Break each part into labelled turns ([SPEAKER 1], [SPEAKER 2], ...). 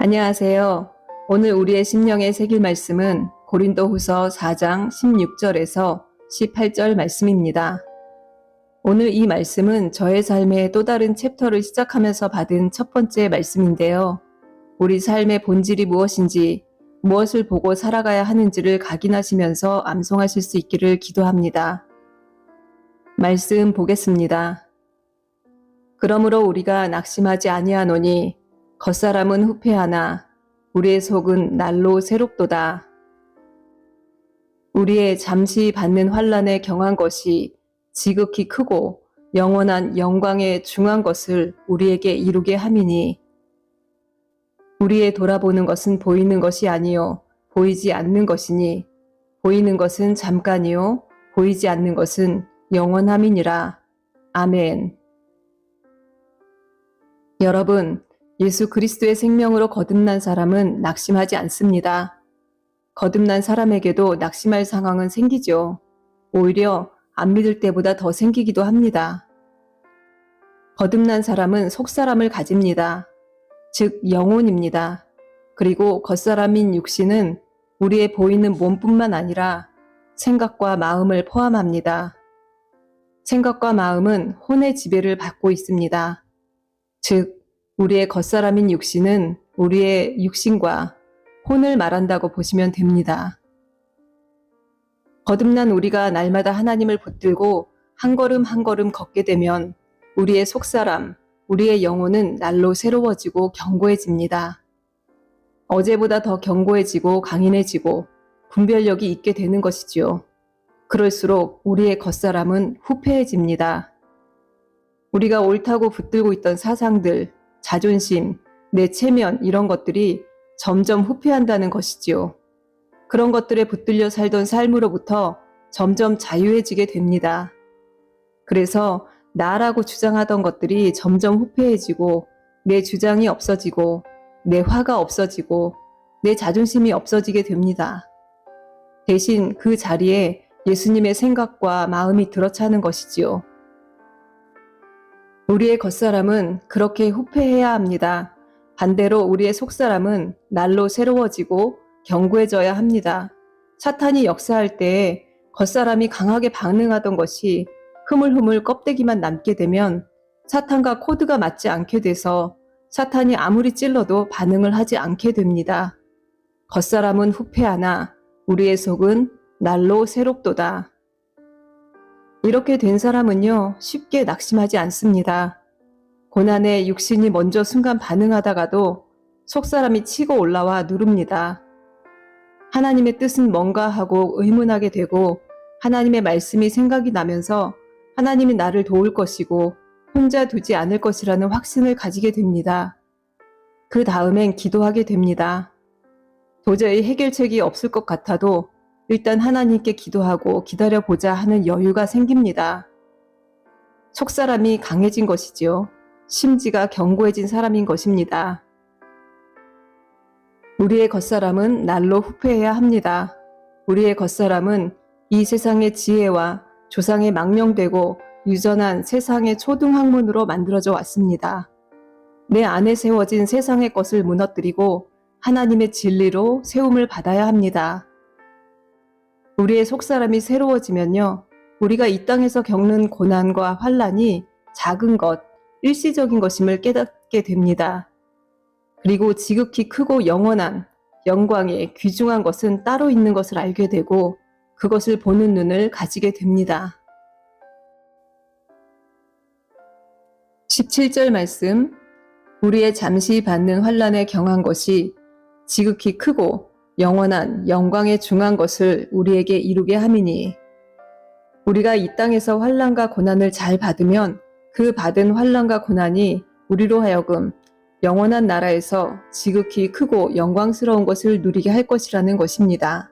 [SPEAKER 1] 안녕하세요. 오늘 우리의 심령에 새길 말씀은 고린도후서 4장 16절에서 18절 말씀입니다. 오늘 이 말씀은 저의 삶의 또 다른 챕터를 시작하면서 받은 첫 번째 말씀인데요. 우리 삶의 본질이 무엇인지, 무엇을 보고 살아가야 하는지를 각인하시면서 암송하실 수 있기를 기도합니다. 말씀 보겠습니다. 그러므로 우리가 낙심하지 아니하노니 겉사람은 후패하나 우리의 속은 날로 새롭도다. 우리의 잠시 받는 환난에 경한 것이 지극히 크고 영원한 영광에 중한 것을 우리에게 이루게 함이니 우리의 돌아보는 것은 보이는 것이 아니요 보이지 않는 것이니 보이는 것은 잠깐이요 보이지 않는 것은 영원함이니라. 아멘. 여러분, 예수 그리스도의 생명으로 거듭난 사람은 낙심하지 않습니다. 거듭난 사람에게도 낙심할 상황은 생기죠. 오히려 안 믿을 때보다 더 생기기도 합니다. 거듭난 사람은 속사람을 가집니다. 즉 영혼입니다. 그리고 겉사람인 육신은 우리의 보이는 몸뿐만 아니라 생각과 마음을 포함합니다. 생각과 마음은 혼의 지배를 받고 있습니다. 즉 우리의 겉사람인 육신은 우리의 육신과 혼을 말한다고 보시면 됩니다. 거듭난 우리가 날마다 하나님을 붙들고 한 걸음 한 걸음 걷게 되면 우리의 속사람, 우리의 영혼은 날로 새로워지고 견고해집니다. 어제보다 더 견고해지고 강인해지고 분별력이 있게 되는 것이지요. 그럴수록 우리의 겉사람은 후패해집니다. 우리가 옳다고 붙들고 있던 사상들, 자존심, 내 체면 이런 것들이 점점 후퇴한다는 것이지요. 그런 것들에 붙들려 살던 삶으로부터 점점 자유해지게 됩니다. 그래서 나라고 주장하던 것들이 점점 후퇴해지고 내 주장이 없어지고 내 화가 없어지고 내 자존심이 없어지게 됩니다. 대신 그 자리에 예수님의 생각과 마음이 들어차는 것이지요. 우리의 겉사람은 그렇게 후패해야 합니다. 반대로 우리의 속사람은 날로 새로워지고 견고해져야 합니다. 사탄이 역사할 때에 겉사람이 강하게 반응하던 것이 흐물흐물 껍데기만 남게 되면 사탄과 코드가 맞지 않게 돼서 사탄이 아무리 찔러도 반응을 하지 않게 됩니다. 겉사람은 후패하나 우리의 속은 날로 새롭도다. 이렇게 된 사람은요, 쉽게 낙심하지 않습니다. 고난에 육신이 먼저 순간 반응하다가도 속사람이 치고 올라와 누릅니다. 하나님의 뜻은 뭔가 하고 의문하게 되고 하나님의 말씀이 생각이 나면서 하나님이 나를 도울 것이고 혼자 두지 않을 것이라는 확신을 가지게 됩니다. 그 다음엔 기도하게 됩니다. 도저히 해결책이 없을 것 같아도 일단 하나님께 기도하고 기다려보자 하는 여유가 생깁니다. 속사람이 강해진 것이지요. 심지가 견고해진 사람인 것입니다. 우리의 겉사람은 날로 후패해야 합니다. 우리의 겉사람은 이 세상의 지혜와 조상에 망명되고 유전한 세상의 초등학문으로 만들어져 왔습니다. 내 안에 세워진 세상의 것을 무너뜨리고 하나님의 진리로 세움을 받아야 합니다. 우리의 속사람이 새로워지면요, 우리가 이 땅에서 겪는 고난과 환난이 작은 것, 일시적인 것임을 깨닫게 됩니다. 그리고 지극히 크고 영원한 영광에 귀중한 것은 따로 있는 것을 알게 되고 그것을 보는 눈을 가지게 됩니다. 17절 말씀, 우리의 잠시 받는 환난에 경한 것이 지극히 크고 영원한 영광에 중한 것을 우리에게 이루게 함이니 우리가 이 땅에서 환난과 고난을 잘 받으면 그 받은 환난과 고난이 우리로 하여금 영원한 나라에서 지극히 크고 영광스러운 것을 누리게 할 것이라는 것입니다.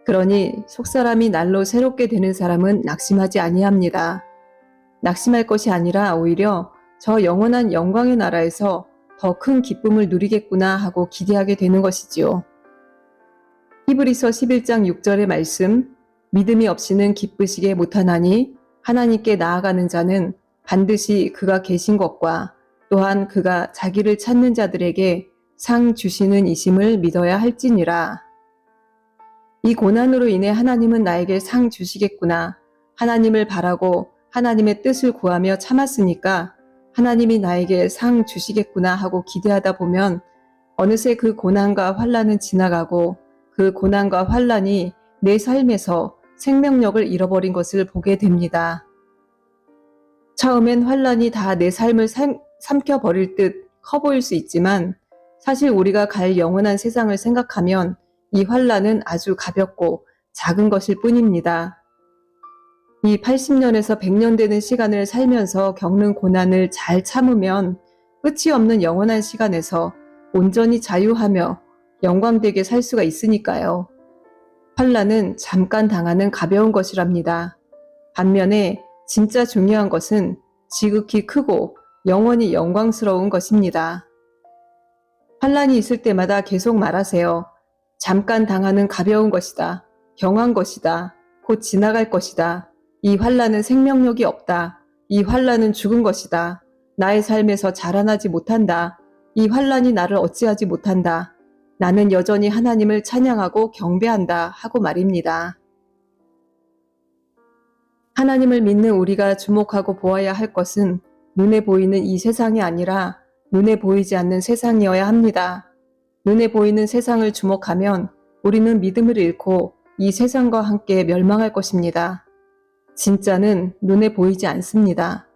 [SPEAKER 1] 그러니 속사람이 날로 새롭게 되는 사람은 낙심하지 아니합니다. 낙심할 것이 아니라 오히려 저 영원한 영광의 나라에서 더 큰 기쁨을 누리겠구나 하고 기대하게 되는 것이지요. 히브리서 11장 6절의 말씀, 믿음이 없이는 기쁘시게 못하나니 하나님께 나아가는 자는 반드시 그가 계신 것과 또한 그가 자기를 찾는 자들에게 상 주시는 이심을 믿어야 할지니라. 이 고난으로 인해 하나님은 나에게 상 주시겠구나. 하나님을 바라고 하나님의 뜻을 구하며 참았으니까 하나님이 나에게 상 주시겠구나 하고 기대하다 보면 어느새 그 고난과 환난은 지나가고 그 고난과 환난이 내 삶에서 생명력을 잃어버린 것을 보게 됩니다. 처음엔 환난이 다 내 삶을 삼켜버릴 듯 커 보일 수 있지만 사실 우리가 갈 영원한 세상을 생각하면 이 환난은 아주 가볍고 작은 것일 뿐입니다. 이 80년에서 100년 되는 시간을 살면서 겪는 고난을 잘 참으면 끝이 없는 영원한 시간에서 온전히 자유하며 영광되게 살 수가 있으니까요. 환난은 잠깐 당하는 가벼운 것이랍니다. 반면에 진짜 중요한 것은 지극히 크고 영원히 영광스러운 것입니다. 환난이 있을 때마다 계속 말하세요. 잠깐 당하는 가벼운 것이다. 경한 것이다. 곧 지나갈 것이다. 이 환난은 생명력이 없다. 이 환난은 죽은 것이다. 나의 삶에서 자라나지 못한다. 이 환난이 나를 어찌하지 못한다. 나는 여전히 하나님을 찬양하고 경배한다 하고 말입니다. 하나님을 믿는 우리가 주목하고 보아야 할 것은 눈에 보이는 이 세상이 아니라 눈에 보이지 않는 세상이어야 합니다. 눈에 보이는 세상을 주목하면 우리는 믿음을 잃고 이 세상과 함께 멸망할 것입니다. 진짜는 눈에 보이지 않습니다.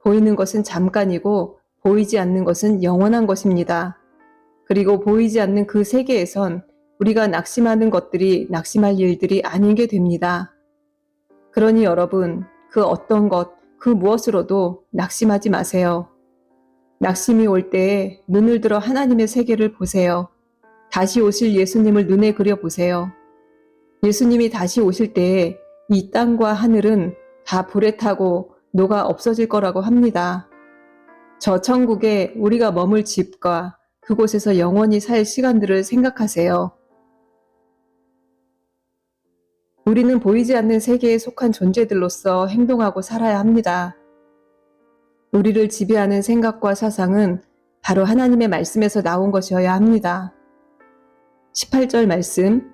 [SPEAKER 1] 보이는 것은 잠깐이고 보이지 않는 것은 영원한 것입니다. 그리고 보이지 않는 그 세계에선 우리가 낙심하는 것들이 낙심할 일들이 아니게 됩니다. 그러니 여러분, 그 어떤 것, 그 무엇으로도 낙심하지 마세요. 낙심이 올 때에 눈을 들어 하나님의 세계를 보세요. 다시 오실 예수님을 눈에 그려보세요. 예수님이 다시 오실 때에 이 땅과 하늘은 다 불에 타고 녹아 없어질 거라고 합니다. 저 천국에 우리가 머물 집과 그곳에서 영원히 살 시간들을 생각하세요. 우리는 보이지 않는 세계에 속한 존재들로서 행동하고 살아야 합니다. 우리를 지배하는 생각과 사상은 바로 하나님의 말씀에서 나온 것이어야 합니다. 18절 말씀,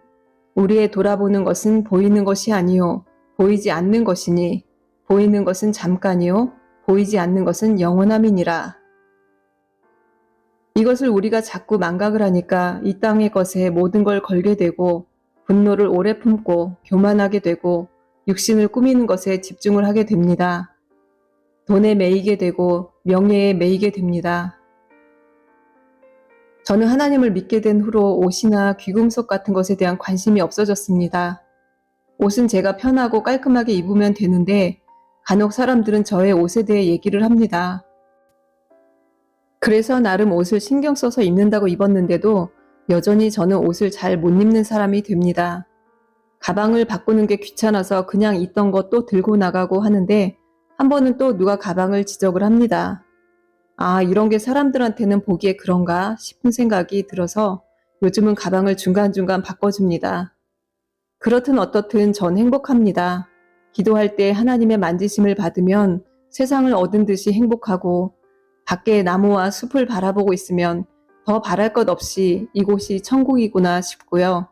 [SPEAKER 1] 우리의 돌아보는 것은 보이는 것이 아니요 보이지 않는 것이니 보이는 것은 잠깐이요 보이지 않는 것은 영원함이니라. 이것을 우리가 자꾸 망각을 하니까 이 땅의 것에 모든 걸 걸게 되고 분노를 오래 품고 교만하게 되고 육신을 꾸미는 것에 집중을 하게 됩니다. 돈에 매이게 되고 명예에 매이게 됩니다. 저는 하나님을 믿게 된 후로 옷이나 귀금속 같은 것에 대한 관심이 없어졌습니다. 옷은 제가 편하고 깔끔하게 입으면 되는데 간혹 사람들은 저의 옷에 대해 얘기를 합니다. 그래서 나름 옷을 신경 써서 입는다고 입었는데도 여전히 저는 옷을 잘 못 입는 사람이 됩니다. 가방을 바꾸는 게 귀찮아서 그냥 있던 거 또 들고 나가고 하는데 한 번은 또 누가 가방을 지적을 합니다. 아, 이런 게 사람들한테는 보기에 그런가 싶은 생각이 들어서 요즘은 가방을 중간중간 바꿔줍니다. 그렇든 어떻든 전 행복합니다. 기도할 때 하나님의 만지심을 받으면 세상을 얻은 듯이 행복하고 밖에 나무와 숲을 바라보고 있으면 더 바랄 것 없이 이곳이 천국이구나 싶고요.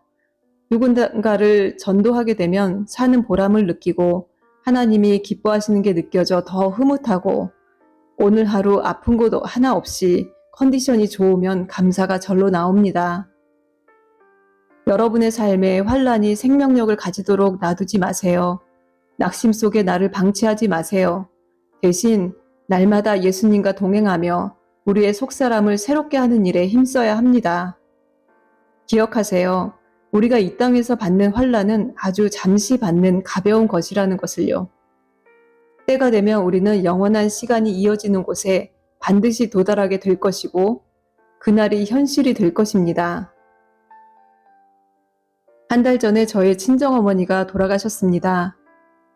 [SPEAKER 1] 누군가를 전도하게 되면 사는 보람을 느끼고 하나님이 기뻐하시는 게 느껴져 더 흐뭇하고 오늘 하루 아픈 곳 하나 없이 컨디션이 좋으면 감사가 절로 나옵니다. 여러분의 삶에 환란이 생명력을 가지도록 놔두지 마세요. 낙심 속에 나를 방치하지 마세요. 대신 날마다 예수님과 동행하며 우리의 속사람을 새롭게 하는 일에 힘써야 합니다. 기억하세요. 우리가 이 땅에서 받는 환란은 아주 잠시 받는 가벼운 것이라는 것을요. 때가 되면 우리는 영원한 시간이 이어지는 곳에 반드시 도달하게 될 것이고 그날이 현실이 될 것입니다. 한 달 전에 저의 친정어머니가 돌아가셨습니다.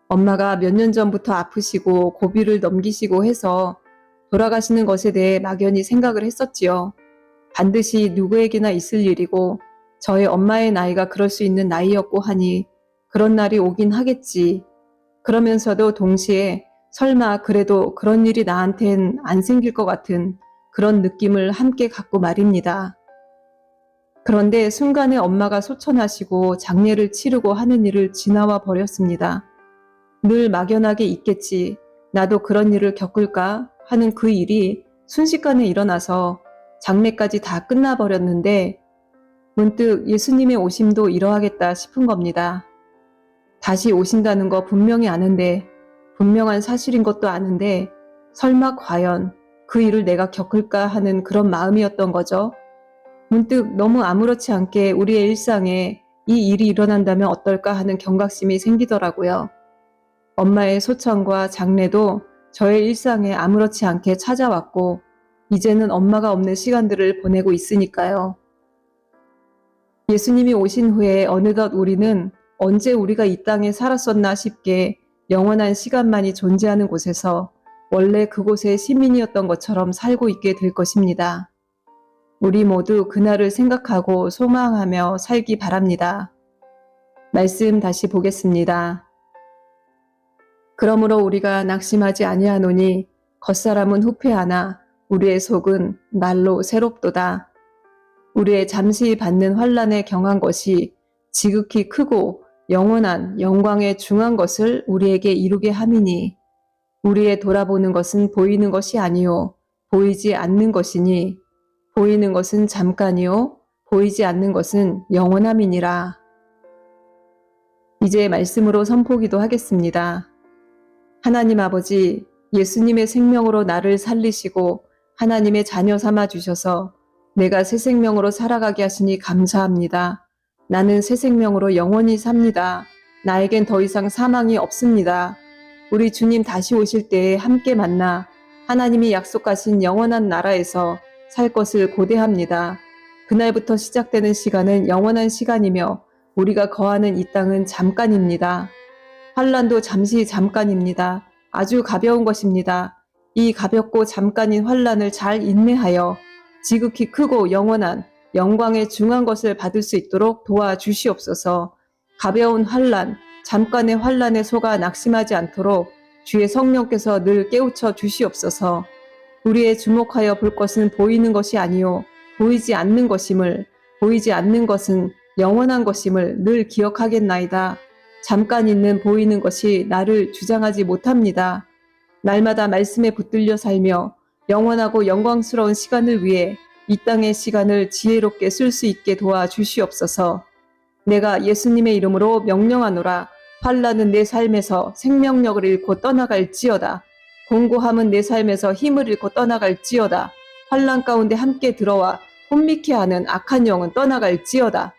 [SPEAKER 1] 엄마가 몇 년 전부터 아프시고 고비를 넘기시고 해서 돌아가시는 것에 대해 막연히 생각을 했었지요. 반드시 누구에게나 있을 일이고 저의 엄마의 나이가 그럴 수 있는 나이였고 하니 그런 날이 오긴 하겠지. 그러면서도 동시에 설마 그래도 그런 일이 나한텐 안 생길 것 같은 그런 느낌을 함께 갖고 말입니다. 그런데 순간에 엄마가 소천하시고 장례를 치르고 하는 일을 지나와 버렸습니다. 늘 막연하게 있겠지. 나도 그런 일을 겪을까 하는 그 일이 순식간에 일어나서 장례까지 다 끝나버렸는데 문득 예수님의 오심도 이러하겠다 싶은 겁니다. 다시 오신다는 거 분명히 아는데, 분명한 사실인 것도 아는데 설마 과연 그 일을 내가 겪을까 하는 그런 마음이었던 거죠. 문득 너무 아무렇지 않게 우리의 일상에 이 일이 일어난다면 어떨까 하는 경각심이 생기더라고요. 엄마의 소천과 장례도 저의 일상에 아무렇지 않게 찾아왔고 이제는 엄마가 없는 시간들을 보내고 있으니까요. 예수님이 오신 후에 어느덧 우리는 언제 우리가 이 땅에 살았었나 싶게 영원한 시간만이 존재하는 곳에서 원래 그곳의 시민이었던 것처럼 살고 있게 될 것입니다. 우리 모두 그날을 생각하고 소망하며 살기 바랍니다. 말씀 다시 보겠습니다. 그러므로 우리가 낙심하지 아니하노니 겉사람은 후패하나 우리의 속은 날로 새롭도다. 우리의 잠시 받는 환난에 경한 것이 지극히 크고 영원한 영광에 중한 것을 우리에게 이루게 함이니 우리의 돌아보는 것은 보이는 것이 아니요 보이지 않는 것이니 보이는 것은 잠깐이요 보이지 않는 것은 영원함이니라. 이제 말씀으로 선포기도 하겠습니다. 하나님 아버지, 예수님의 생명으로 나를 살리시고 하나님의 자녀 삼아 주셔서 내가 새 생명으로 살아가게 하시니 감사합니다. 나는 새 생명으로 영원히 삽니다. 나에겐 더 이상 사망이 없습니다. 우리 주님 다시 오실 때에 함께 만나 하나님이 약속하신 영원한 나라에서 살 것을 고대합니다. 그날부터 시작되는 시간은 영원한 시간이며 우리가 거하는 이 땅은 잠깐입니다. 환난도 잠시 잠깐입니다. 아주 가벼운 것입니다. 이 가볍고 잠깐인 환난을 잘 인내하여 지극히 크고 영원한 영광에 중한 것을 받을 수 있도록 도와주시옵소서. 가벼운 환난, 잠깐의 환난에 속아 낙심하지 않도록 주의 성령께서 늘 깨우쳐 주시옵소서. 우리의 주목하여 볼 것은 보이는 것이 아니요 보이지 않는 것임을, 보이지 않는 것은 영원한 것임을 늘 기억하겠나이다. 잠깐 있는 보이는 것이 나를 주장하지 못합니다. 날마다 말씀에 붙들려 살며 영원하고 영광스러운 시간을 위해 이 땅의 시간을 지혜롭게 쓸 수 있게 도와주시옵소서. 내가 예수님의 이름으로 명령하노라. 환난은 내 삶에서 생명력을 잃고 떠나갈지어다. 공고함은 내 삶에서 힘을 잃고 떠나갈지어다. 환난 가운데 함께 들어와 혼미케 하는 악한 영은 떠나갈지어다.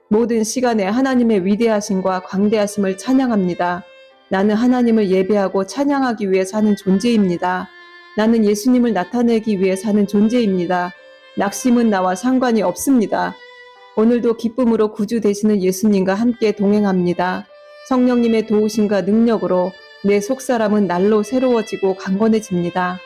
[SPEAKER 1] 모든 시간에 하나님의 위대하심과 광대하심을 찬양합니다. 나는 하나님을 예배하고 찬양하기 위해 사는 존재입니다. 나는 예수님을 나타내기 위해 사는 존재입니다. 낙심은 나와 상관이 없습니다. 오늘도 기쁨으로 구주 되시는 예수님과 함께 동행합니다. 성령님의 도우심과 능력으로 내 속사람은 날로 새로워지고 강건해집니다.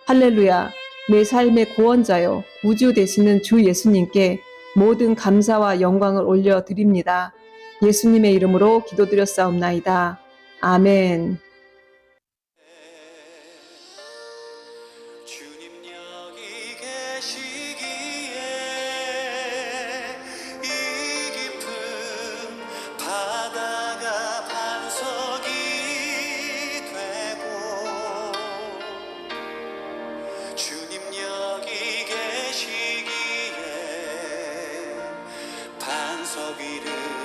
[SPEAKER 1] 할렐루야. 내 삶의 구원자요 구주 되시는 주 예수님께 모든 감사와 영광을 올려드립니다. 예수님의 이름으로 기도드렸사옵나이다. 아멘.
[SPEAKER 2] 주님 여기 계시기에 이 깊은 바다가 반석이 되고 주님 여기 계시기에 반석 위를